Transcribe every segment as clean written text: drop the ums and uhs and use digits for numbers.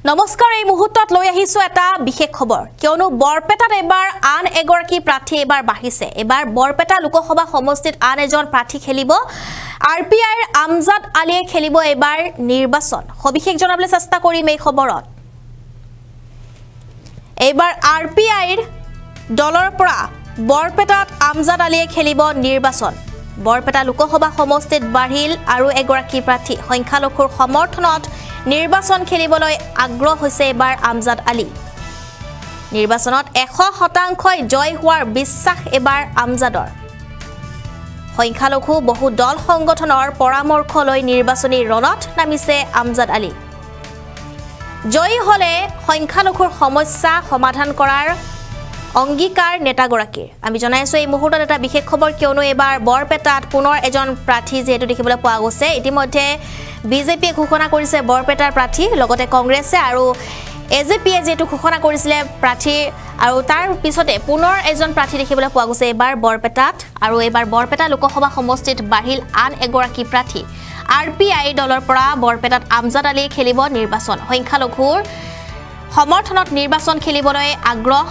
নমস্কাৰ এই মুহূৰ্তত লৈ আহিছো এটা বিশেষ খবৰ কিয়নো বৰপেটাত এবাৰ আন এগৰাকী প্ৰাৰ্থী এবাৰ বাহিছে এবাৰ বৰপেটা লোকসভা সমষ্টিত আন এজন প্ৰাৰ্থী খেলিব আৰপিআইৰ আমজাদ আলীয়ে খেলিব এবাৰ নিৰ্বাচন সবিশেষ জনাবলৈ চেষ্টা কৰিম এই খবৰত এবাৰ আৰপিআইৰ দলৰ পৰা বৰপেটাত আমজাদ আলীয়ে খেলিব নিৰ্বাচন বৰপেটা লোকসভা সমষ্টিত বাঢ়িল আৰু এগৰাকী প্ৰাৰ্থী সংখ্যালঘুৰ সমৰ্থনত নিৰ্বাচন খেলিবলৈ আগ্ৰহ হৈছে এবাৰ আমজাদ আলী নিৰ্বাচনত 100% জয় হোৱাৰ বিশ্বাস এবাৰ আমজাদৰ সংখ্যালঘু বহু দল সংগঠনৰ পৰামৰ্শ লৈ নিৰ্বাচনী ৰণত নামিছে আমজাদ আলী জয় হলে সংখ্যালঘুৰ সমস্যা সমাধান কৰাৰ অংগীকাৰ নেতাগৰাকীৰ আমি জনাইছো এই মুহূৰ্তত এটা বিশেষ খবৰ কিয়নো এবাৰ বৰপেটাত পুনৰ এজন প্ৰাৰ্থী যেহেতু দেখিবলৈ পোৱা গৈছে ইতিমধ্যে বিজেপিয়ে ঘোষণা কৰিছে বৰপেটাৰ প্ৰাৰ্থী লগতে কংগ্ৰেছে আৰু এজেপিয়ে যেহেতু ঘোষণা কৰিছিলে প্ৰাৰ্থী আৰু তাৰ পিছতে পুনৰ এজন প্ৰাৰ্থী দেখিবলৈ পোৱা গৈছে এবাৰ বৰপেটাত আৰু এবাৰ বৰপেটা লোকসভা সমষ্টিত বাঢ়িল আন এগৰাকী প্ৰাৰ্থী আৰপিআই দলৰ পৰা বৰপেটাত আমজাদ আলীয়ে খেলিব নিৰ্বাচন সংখ্যালঘুৰ সমৰ্থনত নিৰ্বাচন খেলিবলৈ আগ্ৰহ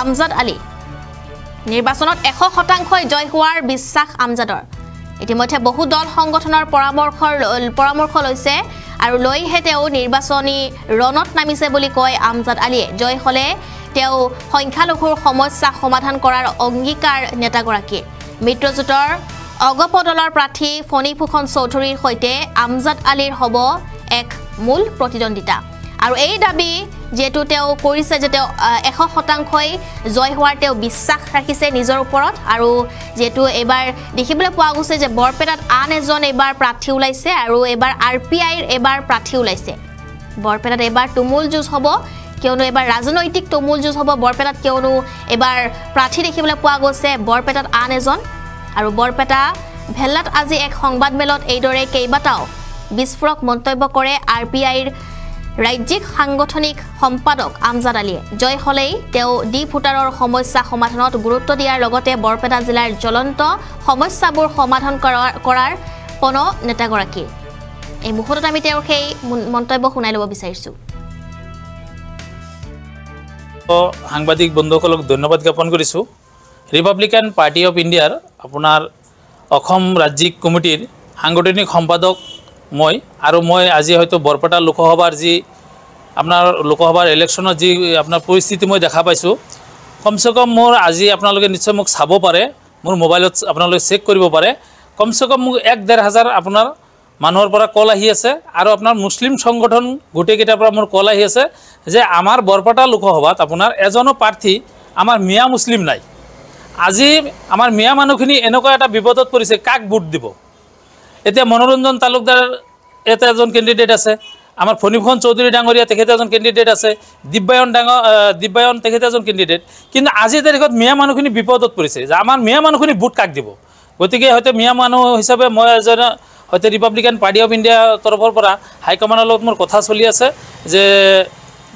আমজাদ আলী নিৰ্বাচনত 100% জয় হোৱাৰ বিশ্বাস আমজাদৰ ইতিমধ্যে বহু দল সংগঠনৰ পৰামৰ্শ লৈছে আৰু লৈহে তেওঁ নিৰ্বাচনী ৰণত নামিছে বুলি কয় আমজাদ আলীয়ে জয় হলে তেওঁ সংখ্যালঘুৰ সমস্যা সমাধান কৰাৰ অংগীকাৰ নেতাগৰাকীৰ মিত্ৰজোঁটৰ অগপ দলৰ প্ৰাৰ্থী ফণীভূষণ চৌধুৰীৰ সৈতে আমজাদ আলীৰ হ'ব এক মূল প্ৰতিদ্বন্দিতা আৰু এই দাবী যেটো তেওঁ কৰিছে যে তেওঁ 100% জয় হোৱাৰ তেওঁ বিশ্বাস ৰাখিছে নিজৰ ওপৰত আৰু যেটো এবাৰ দেখিবলৈ পোৱা গৈছে যে বৰপেটাত আন এজন এবাৰ প্ৰাৰ্থী ওলাইছে আৰু এবাৰ আৰপিআইৰ এবাৰ প্ৰাৰ্থী ওলাইছে বৰপেটাত এবাৰ তুমুল যুঁজ হ'ব কিয়নো এবাৰ ৰাজনৈতিক তুমুল যুঁজ হ'ব বৰপেটাত কিয়নো এবাৰ প্ৰাৰ্থী দেখিবলৈ পোৱা গৈছে বৰপেটাত আন এজন আৰু বৰপেটা ভেল্লাত আজি এক সংবাদমেলত এইদৰে কেইবাটাও বিস্ফোৰক মন্তব্য কৰে আৰপিআইৰ ৰাজ্যিক সাংগঠনিক সম্পাদক আমজাদ আলীয়ে জয় হলেই তেওঁ ডি ভোটাৰৰ সমস্যা সমাধানত গুৰুত্ব দিয়াৰ লগতে বৰপেটা জিলাৰ জ্বলন্ত সমস্যাবোৰ সমাধান কৰাৰ পণ নেতাগৰাকী এই মুহূৰ্তত আমি তেওঁৰ সেই মন্তব্য শুনাই ল'ব বিচাৰিছো সাংবাদিক বন্ধুসকলক ধন্যবাদ জ্ঞাপন কৰিছো ৰিপাব্লিকান পাৰ্টি অফ ইণ্ডিয়াৰ আপোনাৰ অসম ৰাজ্যিক কমিটিৰ সাংগঠনিক সম্পাদক মই আজি হয়তো বৰপেটা লোকসভাৰ যি আপোনাৰ লোকসভাৰ ইলেকশ্যনৰ যি আপোনাৰ পৰিস্থিতি মই দেখা পাইছোঁ কমসে কম মোৰ আজি আপোনালোকে নিশ্চয় মোক চাব পাৰে মোৰ মোবাইলত আপোনালোকে চেক কৰিব পাৰে কমসে কম মোক 1-1.5 আপোনাৰ মানুহৰ পৰা কল আহি আছে আৰু আপোনাৰ মুছলিম সংগঠন গোটেইকেইটাৰ পৰা মোৰ কল আহি আছে যে আমাৰ বৰপেটা লোকসভাত আপোনাৰ এজনো প্ৰাৰ্থী আমাৰ মিয়া মুছলিম নাই আজি আমাৰ মিয়া মানুহখিনি এনেকুৱা এটা বিপদত পৰিছে কাক ভোট দিব এতিয়া মনোৰঞ্জন তালুকদাৰ এটা এজন ক্যান্ডিডেট আছে আমাৰ ফণীভূষণ চৌধুৰী ডাঙৰীয়া তেখেতে এজন ক্যান্ডিডেট আছে দিব্যায়ন তেখেতে এজন ক্যান্ডিডেট কিন্তু আজি তাৰিখত মিয়া মানুহখিনি বিপদত পৰিছে যে আমাৰ মিয়া মানুহখিনি ভোট কাক দিব গতিকে হয়তো মিয়া মানুহ হিচাপে মই এজন হয়তো ৰিপাব্লিকান পাৰ্টি অফ ইণ্ডিয়া তৰফৰ পৰা হাইকমাণ্ডৰ লগত মোৰ কথা চলি আছে যে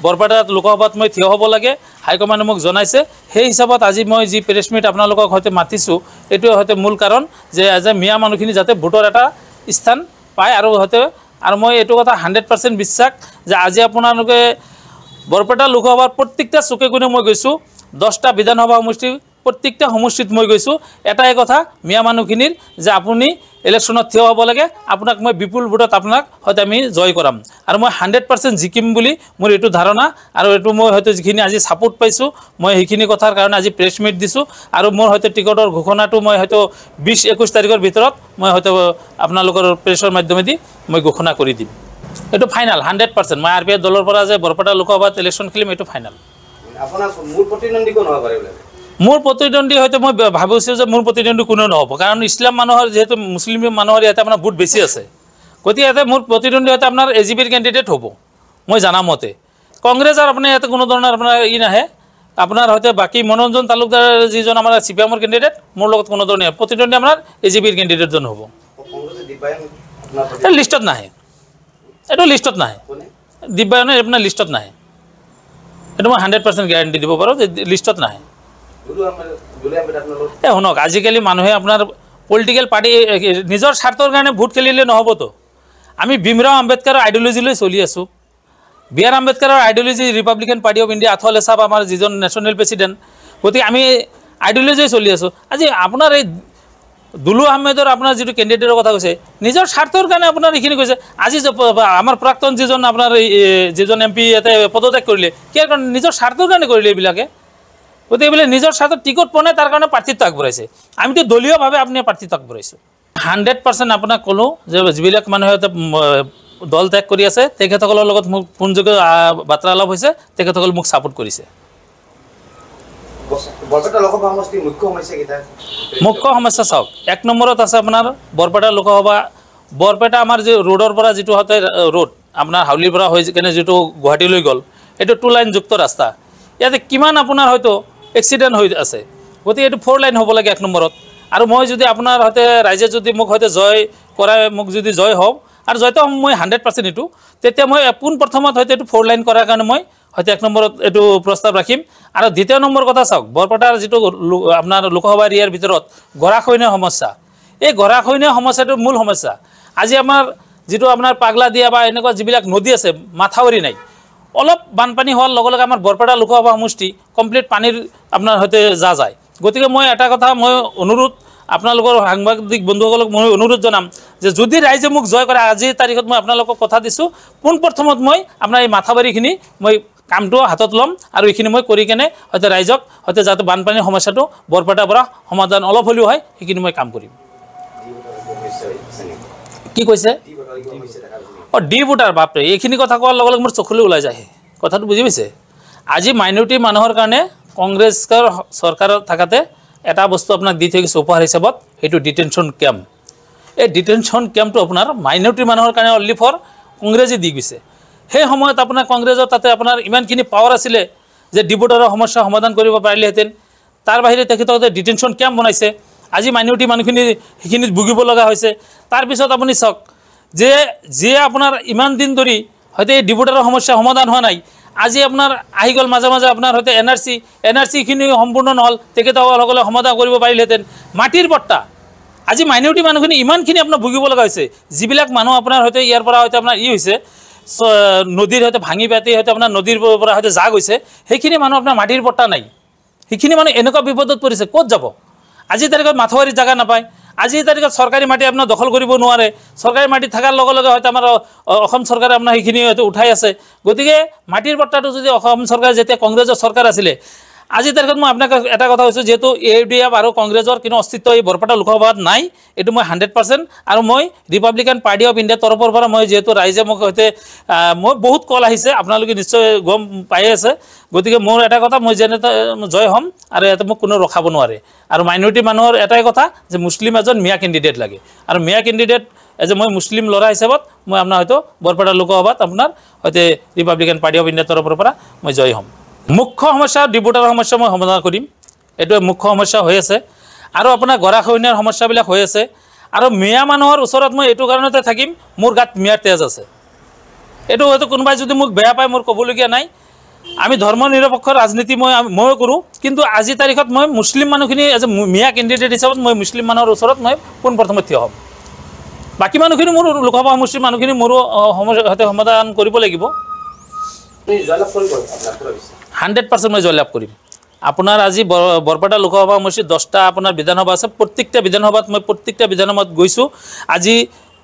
বৰপেটাত লোকসভাত মই থিয় হ'ব লাগে হাইকমাণ্ডে মোক জনাইছে সেই হিচাপত আজি মই যি প্ৰেছ মিট আপোনালোকক হয়তো মাতিছোঁ এইটো হয়তো মূল কাৰণ যে আজি মিয়া মানুহখিনি যাতে ভোটৰ এটা স্থান পায় আৰু হয়তো আৰু মই এইটো কথা 100% বিশ্বাস যে আজি আপোনালোকে বৰপেটা লোকসভাৰ প্ৰত্যেকটা চুকে কোণে মই গৈছোঁ 10টা বিধানসভা সমষ্টি প্ৰত্যেকটা সমষ্টিত মই গৈছোঁ এটাই কথা মিয়া মানুহখিনিৰ যে আপুনি ইলেকশ্যনত থিয় হ'ব লাগে আপোনাক মই বিপুল ভোটত আপোনাক হয়তো আমি জয় কৰাম আৰু মই 100% জিকিম বুলি মোৰ এইটো ধাৰণা আৰু এইটো মই হয়তো যিখিনি আজি সাপোৰ্ট পাইছোঁ মই সেইখিনি কথাৰ কাৰণে আজি প্ৰেছ মিট দিছোঁ আৰু মোৰ হয়তো টিকটৰ ঘোষণাটো মই হয়তো 20-21 তাৰিখৰ ভিতৰত মই হয়তো আপোনালোকৰ প্ৰেছৰ মাধ্যমেদি মই ঘোষণা কৰি দিম এইটো ফাইনাল 100% মই আৰপিআই দলৰ পৰা যে বৰপেটা লোকসভাত ইলেকশ্যন খেলিম এইটো ফাইনাল আপোনাৰ মূল প্ৰতিদ্বন্দ্বী কোন হ'ব পাৰে মোৰ প্ৰতিদ্বন্দ্বী হয়তো মই ভাবিছোঁ যে মোৰ প্ৰতিদ্বন্দ্বী কোনো নহ'ব কাৰণ ইছলাম মানুহৰ যেহেতু মুছলিম মানুহৰ ইয়াতে আপোনাৰ ভোট বেছি আছে গতিকে ইয়াতে মোৰ প্ৰতিদ্বন্দ্বী হয়তো আপোনাৰ এজিপিৰ কেণ্ডিডেট হ'ব মই জানা মতে কংগ্ৰেছৰ আপোনাৰ ইয়াতে কোনো ধৰণৰ আপোনাৰ নাহে আপোনাৰ হয়তো বাকী মনোৰঞ্জন তালুকদাৰ যিজন আমাৰ চিপিএমৰ কেণ্ডিডেট মোৰ লগত কোনো ধৰণৰ প্ৰতিদ্বন্দ্বী আপোনাৰ এজিপিৰ কেণ্ডিডেটজন হ'ব লিষ্টত নাহে এইটো লিষ্টত নাহে দিব্যায়নে আপোনাৰ লিষ্টত নাহে এইটো মই 100% গ্যাৰাণ্টি দিব পাৰোঁ যে লিষ্টত নাহে শুনক আজিকালি মানুহে আপোনাৰ পলিটিক্যাল পার্টি নিজের স্বার্থর কারণে ভোট খেলিলে নহব তো। আমি ভীমরাও আম্বেদকারের আইডিওলজি লৈ চলি আছো। B.R. আম্বেদকাৰৰ আইডিঅলজি ৰিপাব্লিকান পাৰ্টি অফ ইণ্ডিয়া আথৱালে চাহাব আমাৰ যিজন নেশ্যনেল প্ৰেচিডেণ্ট, গতিকে আমি আইডিঅলজি চলি আছোঁ। আজি আপোনাৰ এই দুলু আহমেদৰ আপোনাৰ যিটো কেণ্ডিডেটৰ কথা কৈছে, নিজৰ স্বাৰ্থৰ কাৰণে আপোনাৰ এইখিনি কৈছে। আজি আমাৰ প্ৰাক্তন যিজন আপোনাৰ যিজন MP ইয়াতে পদত্যাগ কৰিলে, কিয় কাৰণে? নিজৰ স্বাৰ্থৰ কাৰণে কৰিলে এইবিলাকে। গতিকে এইবিলাক নিজৰ স্বাৰ্থত টিকট পোৱা নাই, তাৰ কাৰণে প্ৰাৰ্থিত্ব আগবঢ়াইছে। আমিতো দলীয়ভাৱে আপুনি প্ৰাৰ্থিত্ব আগবঢ়াইছোঁ। 100% আপোনাক ক'লোঁ যে যিবিলাক মানুহে দল ত্যাগ কৰি আছে, তেখেতসকলৰ লগত মোক ফোনযোগে বাৰ্তালাপ হৈছে, তেখেতসকলে মোক ছাপোৰ্ট কৰিছে। মুখ্য সমস্যা চাওক, 1 নম্বৰত আছে আপোনাৰ বৰপেটা লোকসভা। বৰপেটা আমাৰ যি ৰোডৰ পৰা যিটো হতে ৰোড আপোনাৰ হাউলিৰ পৰা হৈ কেনে যিটো গুৱাহাটীলৈ গ'ল, এইটো 2 লাইনযুক্ত ৰাস্তা। ইয়াতে কিমান আপোনাৰ হয়তো এক্সিডেণ্ট হৈ আছে। গতিকে এইটো 4 লাইন হ'ব লাগে 1 নম্বৰত। আৰু মই যদি আপোনাৰ হয়তো ৰাইজে যদি মোক হয়তো জয় কৰাই, মোক যদি জয় হওঁ আৰু জয়টো মই 100% এইটো, তেতিয়া মই পোনপ্ৰথমত হয়তো এইটো 4 লাইন কৰাৰ কাৰণে মই হয়তো 1 নম্বৰত এইটো প্ৰস্তাৱ ৰাখিম। আৰু দ্বিতীয় নম্বৰ কথা চাওক, বৰপেটাৰ যিটো আপোনাৰ লোকসভা এৰিয়াৰ ভিতৰত গৰাখহনীয়া সমস্যা, এই গৰাখহনীয়া সমস্যাটো মূল সমস্যা। আজি আমাৰ যিটো আপোনাৰ পাগলা দিয়া বা এনেকুৱা যিবিলাক নদী আছে, মাথাউৰি নাই। অলপ বানপানী হোৱাৰ লগে লগে আমাৰ বৰপেটা লোকসভা সমষ্টি কমপ্লিট পানীৰ আপোনাৰ হয়তো যায়। গতিকে মই এটা কথা মই অনুৰোধ আপোনালোকৰ সাংবাদিক বন্ধুসকলক মই অনুৰোধ জনাম যে যদি ৰাইজে মোক জয় কৰে, আজিৰ তাৰিখত মই আপোনালোকক কথা দিছোঁ, পোনপ্ৰথমত মই আপোনাৰ এই মাথাউৰিখিনি মই কামটো হাতত ল'ম আৰু এইখিনি মই কৰি কেনে হয়তো ৰাইজক হয়তো যাতে বানপানীৰ সমস্যাটো বৰপেটাৰ পৰা সমাধান অলপ হ'লেও হয়, সেইখিনি মই কাম কৰিম। কি কৈছে? ডি ভোটাৰ, বাপৰে, এইখিনি কথা কোৱাৰ লগে লগে মোৰ চকুলৈ ওলাই যায়। কথাটো বুজি পাইছে? আজি মাইনৰিটি মানুহৰ কাৰণে কংগ্ৰেছৰ চৰকাৰত থাকাতে এটা বস্তু আপোনাক দি থৈ গৈছে উপহাৰ হিচাপত, সেইটো ডিটেনশ্যন কেম্প। এই ডিটেনশ্যন কেম্পটো আপোনাৰ মাইনৰিটি মানুহৰ কাৰণে অনলি ফৰ কংগ্ৰেছে দি গৈছে। সেই সময়ত আপোনাৰ কংগ্ৰেছৰ তাতে আপোনাৰ ইমানখিনি পাৱাৰ আছিলে যে ডি ভোটাৰৰ সমস্যা সমাধান কৰিব পাৰিলেহেঁতেন। তাৰ বাহিৰে তেখেতসকলে ডিটেনশ্যন কেম্প বনাইছে। আজি মাইনৰিটি মানুহখিনি সেইখিনিত ভুগিব লগা হৈছে। তাৰপিছত আপুনি চাওক যে যিয়ে আপোনাৰ ইমান দিন ধৰি হয়তো এই ডি ভোটাৰৰ সমস্যা সমাধান হোৱা নাই, আজি আপোনাৰ আহি গ'ল মাজে মাজে আপোনাৰ হয়তো এনআৰচিখিনি সম্পূৰ্ণ নহ'ল, তেখেতসকলে সমাধান কৰিব পাৰিলেহেঁতেন। মাটিৰ পট্টা, আজি মাইনৰিটি মানুহখিনি ইমানখিনি আপোনাৰ ভুগিব লগা হৈছে। যিবিলাক মানুহ আপোনাৰ হয়তো ইয়াৰ পৰা হয়তো আপোনাৰ হৈছে নদীৰ হয়তো ভাঙি পাতি হয়তো আপোনাৰ নদীৰ পৰা হয়তো জাগ হৈছে, সেইখিনি মানুহ আপোনাৰ মাটিৰ পট্টা নাই। সেইখিনি মানুহ এনেকুৱা বিপদত পৰিছে, ক'ত যাব? আজিৰ তাৰিখত মাথাউৰিত জাগা নাপায়। আজিৰ তাৰিখত চৰকাৰী মাটি আপোনাৰ দখল কৰিব নোৱাৰে। চৰকাৰী মাটি থকাৰ লগে লগে হয়তো আমাৰ অসম চৰকাৰে আপোনাৰ সেইখিনি হয়তো উঠাই আছে। গতিকে মাটিৰ পট্টাটো যদি অসম চৰকাৰ যেতিয়া কংগ্ৰেছৰ চৰকাৰ আছিলে, আজিৰ তাৰিখত মই আপোনাক এটা কথা কৈছোঁ, যিহেতু AUDF আৰু কংগ্ৰেছৰ কোনো অস্তিত্ব এই বৰপেটা লোকসভাত নাই, এইটো মই 100%। আৰু মই ৰিপাব্লিকান পাৰ্টি অফ ইণ্ডিয়াৰ তৰফৰ পৰা মই যিহেতু ৰাইজে মোক হয়তো মই বহুত কল আহিছে, আপোনালোকে নিশ্চয় গম পাই আছে। গতিকে মোৰ এটা কথা, মই যেনে জয় হ'ম আৰু ইয়াতে মোক কোনো ৰখাব নোৱাৰে। আৰু মাইনৰিটি মানুহৰ এটাই কথা যে মুছলিম এজন মিয়া কেণ্ডিডেট লাগে। আৰু মিয়া কেণ্ডিডেট মই মুছলিম ল'ৰা হিচাপত মই আপোনাৰ হয়তো বৰপেটা লোকসভাত আপোনাৰ হয়তো ৰিপাব্লিকান পাৰ্টি অফ ইণ্ডিয়াৰ তৰফৰ পৰা মই জয় হ'ম। মুখ্য সমস্যা ডি ভোটাৰৰ সমস্যা মই সমাধান কৰিম, এইটো মুখ্য সমস্যা হৈ আছে। আৰু আপোনাৰ গৰাখহনীয়াৰ সমস্যাবিলাক হৈ আছে। আৰু মিয়া মানুহৰ ওচৰত মই এইটো কাৰণতে থাকিম, মোৰ গাত মিয়াৰ তেজ আছে। এইটো হয়তো কোনোবাই যদি মোক বেয়া পায়, মোৰ ক'বলগীয়া নাই। আমি ধৰ্ম নিৰপেক্ষ ৰাজনীতি ময়ো কৰোঁ, কিন্তু আজিৰ তাৰিখত মই মুছলিম মানুহখিনি এজ এ মিয়া কেণ্ডিডেট হিচাপত মই মুছলিম মানুহৰ ওচৰত মই পোনপ্ৰথমে থিয় হ'ম। বাকী মানুহখিনি মোৰ লোকসভা সমষ্টিৰ মানুহখিনি মোৰো হয়তো সমাধান কৰিব লাগিব। 100% মই জয়লাভ কৰিম। আপোনাৰ আজি বৰপেটা লোকসভা সমষ্টিত 10টা আপোনাৰ বিধানসভা আছে। প্ৰত্যেকটা বিধানসভাত মই প্ৰত্যেকটা বিধানসভাত গৈছোঁ। আজি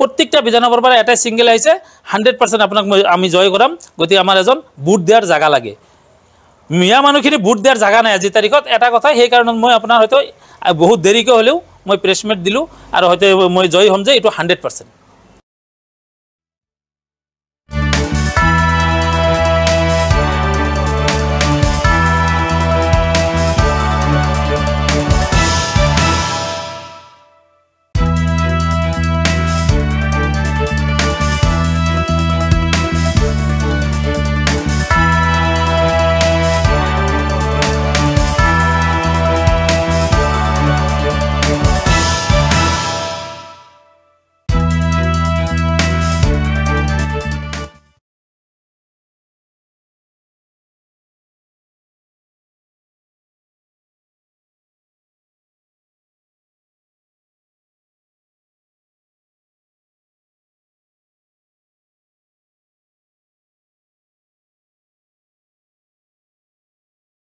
প্ৰত্যেকটা বিধানসভাৰ পৰা এটাই ছিংগল আহিছে, 100% আপোনাক আমি জয় কৰাম। গতিকে আমাৰ এজন ভোট দিয়াৰ জাগা লাগে। মিয়া মানুহখিনি ভোট দিয়াৰ জাগা নাই আজিৰ তাৰিখত, এটা কথা। সেইকাৰণে মই আপোনাৰ হয়তো বহুত দেৰিকৈ হ'লেও মই প্ৰেছ মিট দিলোঁ আৰু হয়তো মই জয় হ'ম যে এইটো 100%।